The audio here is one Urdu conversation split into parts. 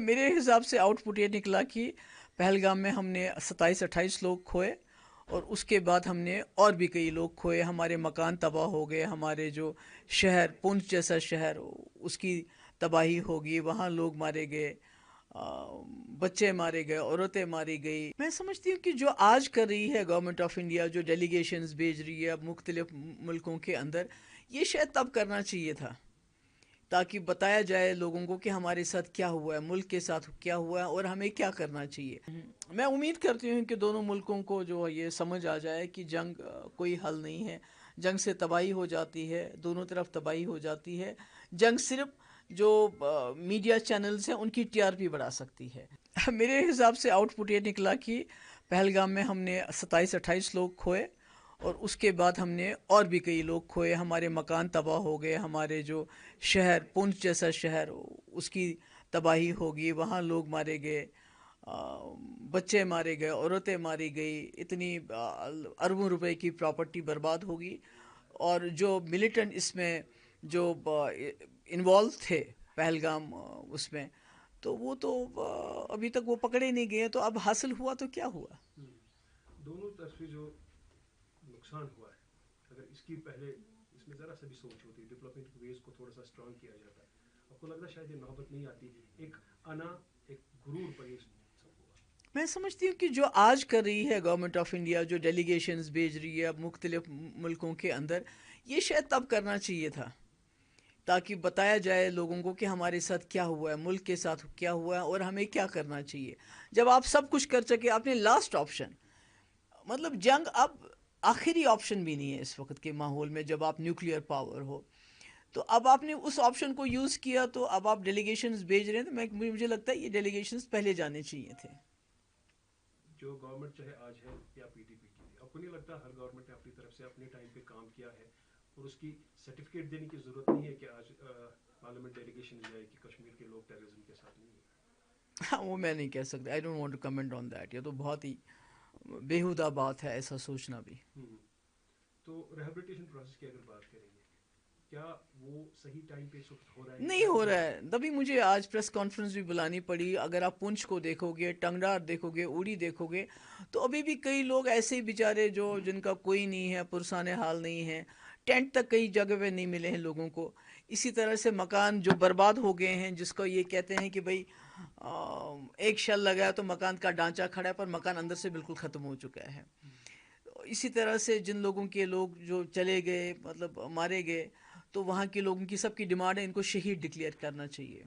میرے حساب سے آؤٹ پٹ یہ نکلا کہ پہلگام میں ہم نے 27-28 لوگ کھوئے، اور اس کے بعد ہم نے اور بھی کئی لوگ کھوئے، ہمارے مکان تباہ ہو گئے، ہمارے جو شہر پونچھ جیسا شہر اس کی تباہی ہوگی، وہاں لوگ مارے گئے، بچے مارے گئے، عورتیں ماری گئی۔ میں سمجھتی ہوں کہ جو آج کر رہی ہے گورنمنٹ آف انڈیا، جو ڈیلیگیشنز بھیج رہی ہے مختلف ملکوں کے اندر، یہ شاید تب کرنا چاہیے تھا تاکہ بتایا جائے لوگوں کو کہ ہمارے ساتھ کیا ہوا ہے، ملک کے ساتھ کیا ہوا ہے، اور ہمیں کیا کرنا چاہیے۔ میں امید کرتی ہوں کہ دونوں ملکوں کو جو یہ سمجھ آ جائے کہ جنگ کوئی حل نہیں ہے، جنگ سے تباہی ہو جاتی ہے، دونوں طرف تباہی ہو جاتی ہے۔ جنگ صرف جو میڈیا چینلز ہیں ان کی ٹی آر پی بڑھا سکتی ہے۔ میرے حساب سے آؤٹ پٹ یہ نکلا کہ پہلگام میں ہم نے 27-28 لوگ کھوئے، اور اس کے بعد ہم نے اور بھی کئی لوگ کھوئے، ہمارے مکان تباہ ہو گئے، ہمارے جو شہر پونچھ جیسا شہر اس کی تباہی ہوگی، وہاں لوگ مارے گئے، بچے مارے گئے، عورتیں ماری گئی، اتنی اربوں روپے کی پراپرٹی برباد ہوگی۔ اور جو ملیٹنٹ اس میں جو انوالو تھے پہلگام اس میں، تو وہ تو ابھی تک وہ پکڑے نہیں گئے، تو اب حاصل ہوا تو کیا ہوا؟ دونوں طرف سے جو نقصان ہوا ہے، اگر اس کی پہلے اس میں ذرا سا بھی سوچ ہوتی، ڈیولپمنٹ ویز کو تھوڑا سا اسٹرانگ کیا جاتا، آپ کو لگتا ہے شاید یہ نوبت نہیں آتی، ایک انا ایک غرور پر یہ سب ہوا۔ میں سمجھتی ہوں کہ جو آج کر رہی ہے گورنمنٹ آف انڈیا، جو ڈیلیگیشنز بھیج رہی ہے مختلف ملکوں کے اندر، یہ شاید تب کرنا چاہیے تھا تاکہ بتایا جائے لوگوں کو کہ ہمارے ساتھ کیا ہوا ہے، ملک کے ساتھ کیا ہوا ہے، اور ہمیں کیا کرنا چاہیے۔ جب آپ سب کچھ کر سکے، آپ نے لاسٹ آپشن، مطلب جنگ اب آخری آپشن بھی نہیں ہے اس وقت کے ماحول میں، جب آپ نیوکلیئر پاور ہو، تو اب آپ نے اس آپشن کو یوز کیا، تو اب آپ ڈیلیگیشنز بھیج رہے ہیں، تو مجھے لگتا ہے یہ ڈیلیگیشنز پہلے جانے چاہیے تھے۔ جو گورنمنٹ چاہے آج ہے یا پی ٹی پی کی، آپ کو نہیں لگتا ہر گورنمنٹ نے اپنی طرف سے اپنے ٹائم پہ کام کیا ہے، اور اس کی سرٹیفکیٹ دینے کی ضرورت نہیں ہے کہ آج پارلیمنٹ ڈیلیگیشن جائے کہ کشمیر کے لوگ ٹیررزم کے ساتھ نہیں ہیں؟ وہ میں نہیں کہہ سکتا، I don't want to comment on that, یہ تو بہت ہی بیہودہ بات ہے ایسا سوچنا بھی۔ تو ریہیبلیٹیشن پروسیس کی اگر بات کریں گے، کیا وہ صحیح ٹائم پہ اس وقت ہو رہا ہے نہیں یا ہو ابھی؟ رہا ہے، تبھی مجھے آج پریس کانفرنس بھی بلانی پڑی۔ اگر آپ پونچھ کو دیکھو گے، ٹنگڈار دیکھو گے، اوڑی دیکھو گے، تو ابھی بھی کئی لوگ ایسے ہی بیچارے جو جن کا کوئی نہیں ہے، پرسان حال نہیں ہے، ٹینٹ تک کئی جگہ پہ نہیں ملے ہیں لوگوں کو۔ اسی طرح سے مکان جو برباد ہو گئے ہیں، جس کو یہ کہتے ہیں کہ بھئی ایک شل لگایا تو مکان کا ڈھانچہ کھڑا ہے، پر مکان اندر سے بالکل ختم ہو چکا ہے۔ اسی طرح سے جن لوگوں کے لوگ جو چلے گئے، مطلب مارے گئے، تو وہاں کے لوگوں کی سب کی ڈیمانڈ ہے ان کو شہید ڈکلیئر کرنا چاہیے۔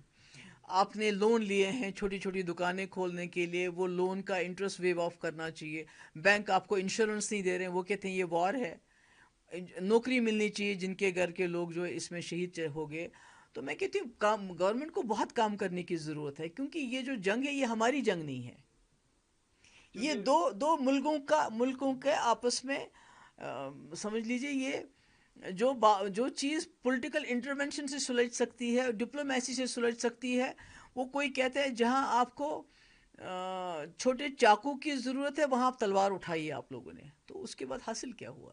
آپ نے لون لیے ہیں چھوٹی چھوٹی دکانیں کھولنے کے لیے، وہ لون کا انٹرسٹ ویو آف کرنا چاہیے۔ بینک آپ کو انشورنس نہیں دے رہے ہیں، وہ کہتے ہیں یہ وار ہے۔ نوکری ملنی چاہیے جن کے گھر کے لوگ جو اس میں شہید ہو گئے۔ تو میں کہتی ہوں گورنمنٹ کو بہت کام کرنے کی ضرورت ہے، کیونکہ یہ جو جنگ ہے یہ ہماری جنگ نہیں ہے، یہ دو ملکوں کے آپس میں سمجھ لیجئے، یہ جو چیز پولیٹیکل انٹرونشن سے سلجھ سکتی ہے، ڈپلومیسی سے سلجھ سکتی ہے، وہ کوئی کہتا ہے جہاں آپ کو چھوٹے چاقو کی ضرورت ہے وہاں آپ تلوار اٹھائیے آپ لوگوں نے، تو اس کے بعد حاصل کیا ہوا؟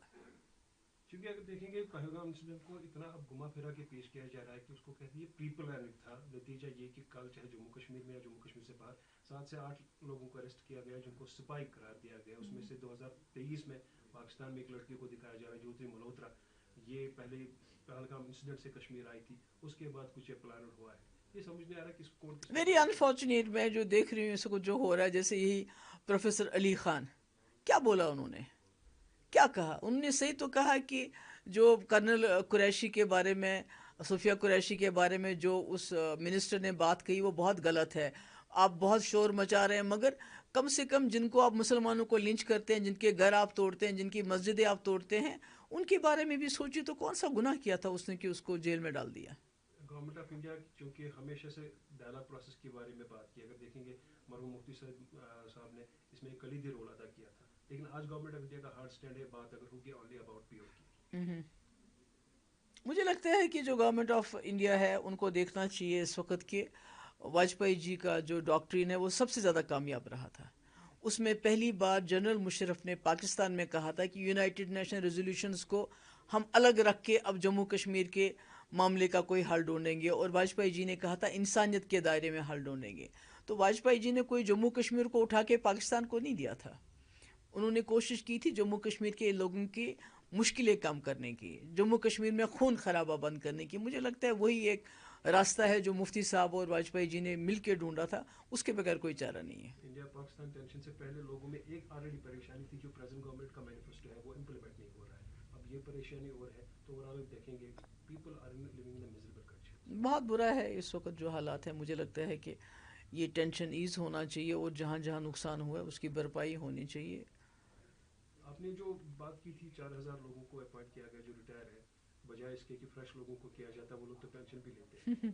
کیونکہ اگر دیکھیں گے پہلگام انسیڈنٹ کو اتنا اب گھما پھرا کے پیش کیا جا رہا ہے کہ اس کو کہتے ہیں پری پلاننگ تھا، نتیجہ یہ کہ کل چاہے جموں کشمیر میں یا جموں کشمیر سے باہر 7 سے 8 لوگوں کو اریسٹ کیا گیا جن کو سپاہی قرار دیا گیا۔ اس میں سے 2023 میں پاکستان میں ایک لڑکی کو دکھایا جا رہا ہے جیوتری ملہوترا، یہ پہلے پہلگام انسیڈنٹ سے کشمیر آئی تھی، اس کے بعد کچھ یہ پلان ہوا ہے۔ یہ سمجھ نہیں آ رہا کہ کون کس ویری انفارچونیٹ، میں جو دیکھ رہی ہوں اس کو جو ہو رہا ہے، جیسے یہی پروفیسر علی خان، کیا بولا انہوں نے، کیا کہا انہوں نے؟ صحیح تو کہا کہ جو کرنل قریشی کے بارے میں، صفیہ قریشی کے بارے میں جو اس منسٹر نے بات کہی وہ بہت غلط ہے، آپ بہت شور مچا رہے ہیں، مگر کم سے کم جن کو آپ مسلمانوں کو لنچ کرتے ہیں، جن کے گھر آپ توڑتے ہیں، جن کی مسجدیں آپ توڑتے ہیں، ان کے بارے میں بھی سوچیے تو کون سا گناہ کیا تھا اس نے کہ اس کو جیل میں ڈال دیا۔ گورنمنٹ آف انڈیا چونکہ ہمیشہ سے ڈائلاگ پروسیس کے بارے میں بات کی، اگر دیکھیں گے مرحوم مفتی صاحب نے اس میں ایک کلیدی رول ادا کیا تھا، لیکن آج گورنمنٹ آف انڈیا کا ہارڈ سٹینڈ ہے، بات اگر ہوگی اونلی اباؤٹ پی او کی۔ مجھے لگتا ہے کہ جو گورنمنٹ آف انڈیا ہے ان کو دیکھنا چاہیے اس وقت کہ واجپئی جی کا جو ڈاکٹرین ہے وہ سب سے زیادہ کامیاب رہا تھا۔ اس میں پہلی بار جنرل مشرف نے پاکستان میں کہا تھا کہ یونائٹڈ نیشن ریزولوشنز کو ہم الگ رکھ کے اب جموں کشمیر کے معاملے کا کوئی حل ڈھونڈیں گے، اور واجپئی جی نے کہا تھا انسانیت کے دائرے میں حل ڈھونڈیں گے. تو واجپئی جی نے کوئی جموں کشمیر کو اٹھا کے پاکستان کو نہیں دیا تھا. انہوں نے کوشش کی تھی جموں کشمیر کے لوگوں کی مشکلیں کم کرنے کی، جموں کشمیر میں خون خرابہ بند کرنے کی. مجھے لگتا ہے وہی ایک راستہ ہے جو مفتی صاحب اور واجپئی جی نے مل کے ڈھونڈا تھا، اس کے بغیر کوئی چارہ نہیں ہے. انڈیا پاکستان ٹینشن سے پہلے لوگوں میں ایک آلریڈی پریشانی تھی جو پریزنٹ گورنمنٹ کا مینیفیسٹو ہے وہ امپلیمنٹ نہیں ہو رہا ہے. اب یہ پریشانی اور ہے تو اوورآل دیکھیں گے people are living in miserable condition. بہت برا ہے اس وقت جو حالات ہیں. مجھے لگتا ہے کہ یہ ٹینشن ایز ہونا چاہیے، اور جہاں جہاں نقصان ہوا ہے اس کی بھرپائی ہونی چاہیے. آپ نے جو بات کی تھی 4000 لوگوں کو اپوائنٹ کیا گیا جو ریٹائر ہے، بجائے اس کے کہ فریش لوگوں کو کیا جاتا ہے، وہ لوگ تو پینشن بھی لیتے ہیں.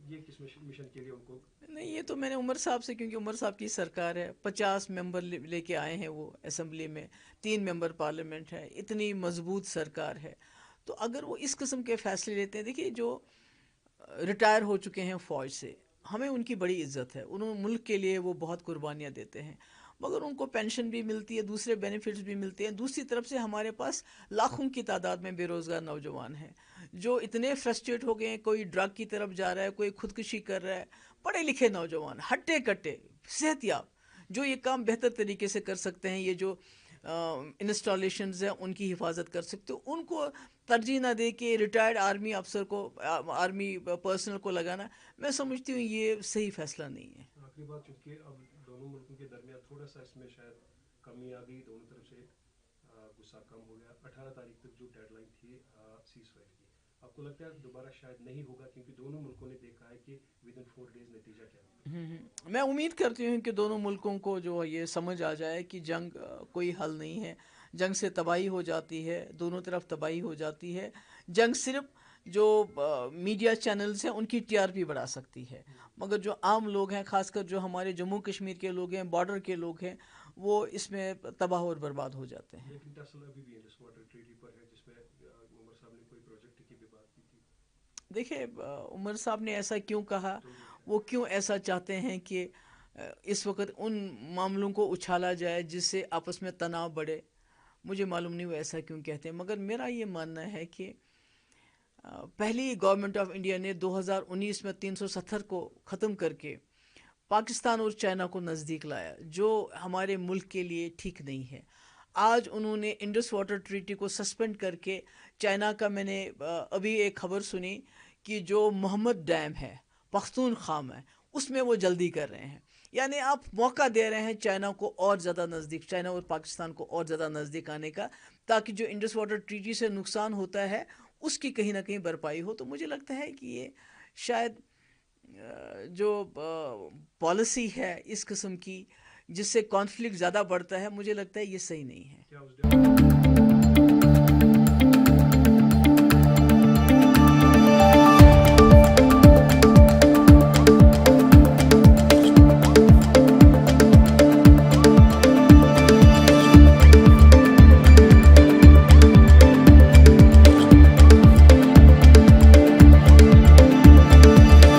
یہ کس مشن کے لیے ان کو؟ نہیں، یہ تو میں نے عمر صاحب سے، کیونکہ عمر صاحب کی سرکار ہے، 50 ممبر لے کے آئے ہیں وہ اسمبلی میں، 3 ممبر پارلیمنٹ ہے، اتنی مضبوط سرکار ہے. تو اگر وہ اس قسم کے فیصلے لیتے ہیں، دیکھیے جو ریٹائر ہو چکے ہیں فوج سے، ہمیں ان کی بڑی عزت ہے، انہوں ملک کے لیے وہ بہت قربانیاں دیتے ہیں، مگر ان کو پینشن بھی ملتی ہے، دوسرے بینیفٹس بھی ملتے ہیں. دوسری طرف سے ہمارے پاس لاکھوں کی تعداد میں بے روزگار نوجوان ہیں جو اتنے فرسٹریٹ ہو گئے ہیں، کوئی ڈرگ کی طرف جا رہا ہے، کوئی خودکشی کر رہا ہے. پڑھے لکھے نوجوان ہٹے کٹے صحت یاب جو یہ کام بہتر طریقے سے کر سکتے ہیں، یہ جو انسٹالیشنز ہیں ان کی حفاظت کر سکتے ہو، ان کو ترجیح نہ دے کے ریٹائرڈ آرمی افسر کو، آرمی پرسنل کو لگانا، میں سمجھتی ہوں یہ صحیح فیصلہ نہیں ہے. آخری بات، چونکہ اب دونوں ملکوں کے درمیان تھوڑا سا اس میں شاید کمی آ گئی، دونوں طرف سے غصہ کم ہو گیا. 18 تاریخ تک جو ڈیڈ لائن تھی سیز فائر کی، آپ کو لگتا ہے دوبارہ شاید نہیں ہوگا کیونکہ دونوں ملکوں نے دیکھا ہے کہ ود ان 4 days نتیجہ کیا ہے؟ میں امید کرتی ہوں کہ دونوں ملکوں کو جو یہ سمجھ آ جائے کہ جنگ کوئی حل نہیں ہے، جنگ سے تباہی ہو جاتی ہے، دونوں طرف تباہی ہو جاتی ہے. جنگ صرف جو میڈیا چینلز ہیں ان کی ٹی آر پی بڑھا سکتی ہے، مگر جو عام لوگ ہیں، خاص کر جو ہمارے جموں کشمیر کے لوگ ہیں، بارڈر کے لوگ ہیں، وہ اس میں تباہ اور برباد ہو جاتے ہیں. لیکن ٹسل ابھی بھی انڈس واٹر ٹریٹی پر ہے جس میں عمر صاحب نے کوئی پروجیکٹ کی بھی بات کی تھی. دیکھیں عمر صاحب نے ایسا کیوں کہا، وہ کیوں ایسا چاہتے ہیں کہ اس وقت ان معاملوں کو اچھالا جائے جس سے آپس میں تناؤ بڑھے، مجھے معلوم نہیں وہ ایسا کیوں کہتے ہیں. مگر میرا یہ ماننا ہے کہ پہلی گورنمنٹ آف انڈیا نے 2019 میں 370 کو ختم کر کے پاکستان اور چائنا کو نزدیک لایا، جو ہمارے ملک کے لیے ٹھیک نہیں ہے. آج انہوں نے انڈس واٹر ٹریٹی کو سسپینڈ کر کے چائنا کا، میں نے ابھی ایک خبر سنی کہ جو محمد ڈیم ہے پختونخوا میں، اس میں وہ جلدی کر رہے ہیں. یعنی آپ موقع دے رہے ہیں چائنا کو اور زیادہ نزدیک، چائنا اور پاکستان کو اور زیادہ نزدیک آنے کا، تاکہ جو انڈس واٹر ٹریٹی سے نقصان ہوتا ہے اس کی کہیں نہ کہیں بھرپائی ہو. تو مجھے لگتا ہے کہ یہ شاید جو پالیسی ہے اس قسم کی جس سے کانفلکٹ زیادہ بڑھتا ہے، مجھے لگتا ہے یہ صحیح نہیں ہے.